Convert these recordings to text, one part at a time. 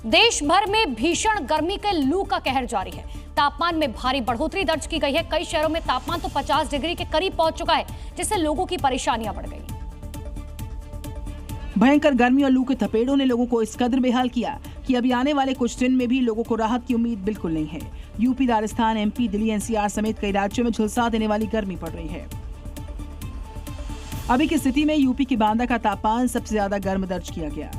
देश भर में भीषण गर्मी के लू का कहर जारी है। तापमान में भारी बढ़ोतरी दर्ज की गई है। कई शहरों में तापमान तो 50 डिग्री के करीब पहुंच चुका है, जिससे लोगों की परेशानियां बढ़ गई। भयंकर गर्मी और लू के थपेड़ों ने लोगों को इस कदर बेहाल किया कि अभी आने वाले कुछ दिन में भी लोगों को राहत की उम्मीद बिल्कुल नहीं है। UP, Rajasthan, MP, Delhi, NCR समेत कई राज्यों में झुलसा देने वाली गर्मी पड़ रही है। अभी की स्थिति में यूपी के बांदा का तापमान सबसे ज्यादा गर्म दर्ज किया गया।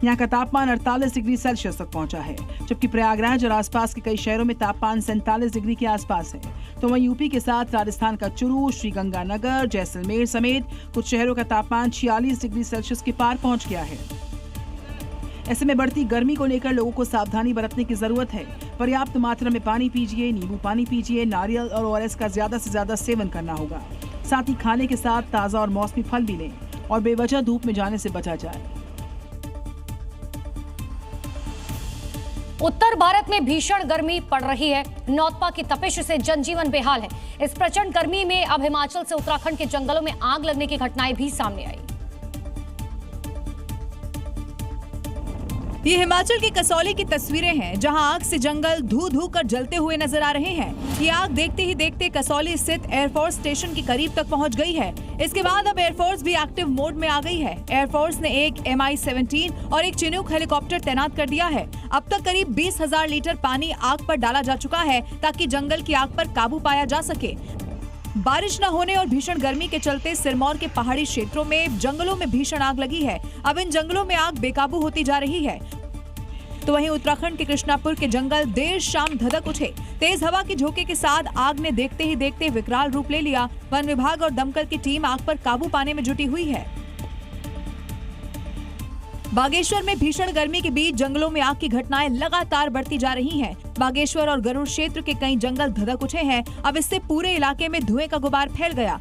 यहाँ का तापमान 48 डिग्री सेल्सियस तक पहुंचा है, जबकि प्रयागराज और आसपास के कई शहरों में तापमान 47 डिग्री के आसपास है। तो वहीं यूपी के साथ राजस्थान का चुरू, श्रीगंगानगर, जैसलमेर समेत कुछ शहरों का तापमान 46 डिग्री सेल्सियस के पार पहुंच गया है। ऐसे में बढ़ती गर्मी को लेकर लोगों को सावधानी बरतने की जरूरत है। पर्याप्त मात्रा में पानी पीजिए, नींबू पानी पीजिए, नारियल और ओआरएस का ज्यादा से ज्यादा सेवन करना होगा। साथ ही खाने के साथ ताजा और मौसमी फल भी लें और बेवजह धूप में जाने से बचा जाए। उत्तर भारत में भीषण गर्मी पड़ रही है। नौतपा की तपिश से जनजीवन बेहाल है। इस प्रचंड गर्मी में अब हिमाचल से उत्तराखंड के जंगलों में आग लगने की घटनाएं भी सामने आई। ये हिमाचल की कसौली की तस्वीरें हैं, जहां आग से जंगल धू धू कर जलते हुए नजर आ रहे हैं। ये आग देखते ही देखते कसौली स्थित एयरफोर्स स्टेशन के करीब तक पहुंच गई है। इसके बाद अब एयरफोर्स भी एक्टिव मोड में आ गई है। एयरफोर्स ने एक MI-17 और एक चिनूक हेलीकॉप्टर तैनात कर दिया है। अब तक करीब 20,000 लीटर पानी आग पर डाला जा चुका है, ताकि जंगल की आग पर काबू पाया जा सके। बारिश न होने और भीषण गर्मी के चलते सिरमौर के पहाड़ी क्षेत्रों में जंगलों में भीषण आग लगी है। अब इन जंगलों में आग बेकाबू होती जा रही है। तो वहीं उत्तराखंड के कृष्णापुर के जंगल देर शाम धधक उठे। तेज हवा के झोंके के साथ आग ने देखते ही देखते विकराल रूप ले लिया। वन विभाग और दमकल की टीम आग पर काबू पाने में जुटी हुई है। बागेश्वर में भीषण गर्मी के बीच जंगलों में आग की घटनाएं लगातार बढ़ती जा रही हैं। बागेश्वर और गरुड़ क्षेत्र के कई जंगल धधक उठे हैं। अब इससे पूरे इलाके में धुएं का गुबार फैल गया।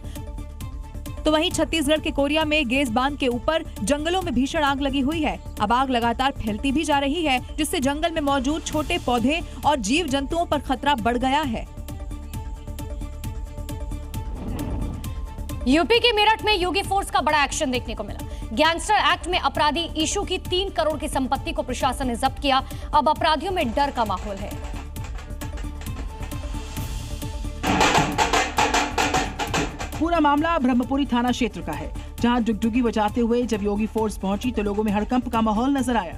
तो वहीं छत्तीसगढ़ के कोरिया में गेज बांध के ऊपर जंगलों में भीषण आग लगी हुई है। अब आग लगातार फैलती भी जा रही है, जिससे जंगल में मौजूद छोटे पौधे और जीव जंतुओं पर खतरा बढ़ गया है। यूपी के मेरठ में योगी फोर्स का बड़ा एक्शन देखने को मिला। गैंगस्टर एक्ट में अपराधी ईशू की 3 करोड़ की संपत्ति को प्रशासन ने जब्त किया। अब अपराधियों में डर का माहौल है। पूरा मामला ब्रह्मपुरी थाना क्षेत्र का है, जहां डुगडुगी बजाते हुए जब योगी फोर्स पहुंची तो लोगों में हड़कंप का माहौल नजर आया।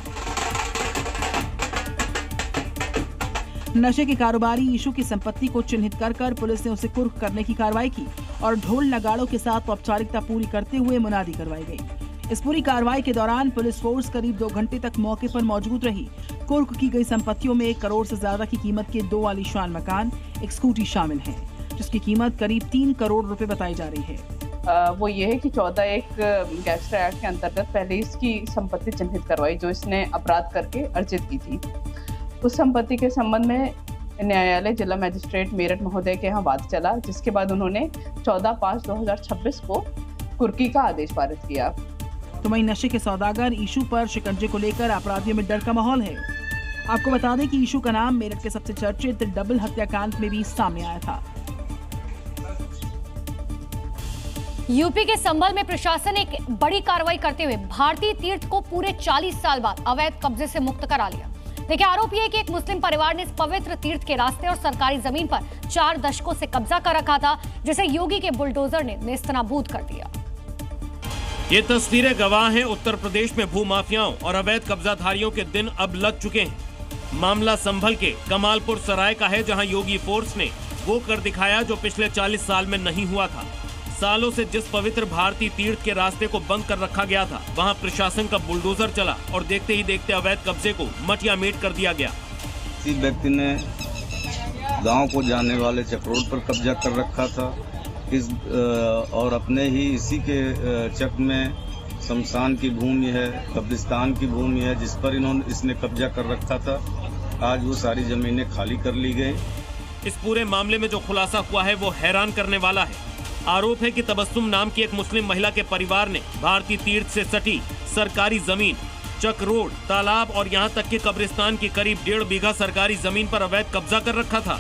नशे के कारोबारी ईशू की संपत्ति को चिन्हित कर पुलिस ने उसे कुर्क करने की कार्रवाई की और ढोल नगाड़ों के साथ औपचारिकता पूरी करते हुए मुनादी करवाई गई। इस पूरी कार्रवाई के दौरान पुलिस फोर्स करीब 2 घंटे तक मौके पर मौजूद रही। कुर्क की गई संपत्तियों में 1 करोड़ से ज्यादा की कीमत के 2 आलीशान मकान, एक स्कूटी शामिल है, जिसकी कीमत करीब 3 करोड़ रुपए बताई जा रही है। वो ये है कि 14(1) गैंगस्टर एक्ट के अंतर्गत पहले इसकी संपत्ति चिन्हित करवाई, जो इसने अपराध करके अर्जित की थी। उस संपत्ति के संबंध में न्यायालय जिला मजिस्ट्रेट मेरठ महोदय के यहाँ वाद चला, जिसके बाद उन्होंने 14/5/2026 को कुर्की का आदेश पारित किया। तो वहीं नशे के सौदागर ईशू पर शिकंजे को लेकर अपराधियों में डर का माहौल है। आपको बता दें कि ईशू का नाम मेरठ के सबसे चर्चित डबल हत्याकांड में भी सामने आया था। यूपी के संभल में प्रशासन ने एक बड़ी कार्रवाई करते हुए भारतीय तीर्थ को पूरे 40 साल बाद अवैध कब्जे से मुक्त करा लिया। देखिए, आरोप यह है कि एक मुस्लिम परिवार ने इस पवित्र तीर्थ के रास्ते और सरकारी जमीन पर 4 दशकों से कब्जा कर रखा था, जिसे योगी के बुलडोजर ने नेस्तनाबूद कर दिया। ये तस्वीरें गवाह हैं उत्तर प्रदेश में भूमाफियाओं और अवैध कब्जाधारियों के दिन अब लग चुके हैं। मामला संभल के कमालपुर सराय का है, जहां योगी फोर्स ने वो कर दिखाया जो पिछले 40 साल में नहीं हुआ था। सालों से जिस पवित्र भारतीय तीर्थ के रास्ते को बंद कर रखा गया था, वहां प्रशासन का बुलडोजर चला और देखते ही देखते अवैध कब्जे को मटिया मेट कर दिया गया। किसी व्यक्ति ने गांव को जाने वाले चक रोड पर कब्जा कर रखा था। और अपने ही इसी के चक में शमशान की भूमि है, कब्रिस्तान की भूमि है, जिस पर इसने कब्जा कर रखा था। आज वो सारी जमीनें खाली कर ली गई। इस पूरे मामले में जो खुलासा हुआ है वो हैरान करने वाला है। आरोप है कि तबस्सुम नाम की एक मुस्लिम महिला के परिवार ने भारतीय तीर्थ से सटी सरकारी जमीन, चक रोड, तालाब और यहाँ तक कि कब्रिस्तान की करीब 1.5 बीघा सरकारी जमीन पर अवैध कब्जा कर रखा था।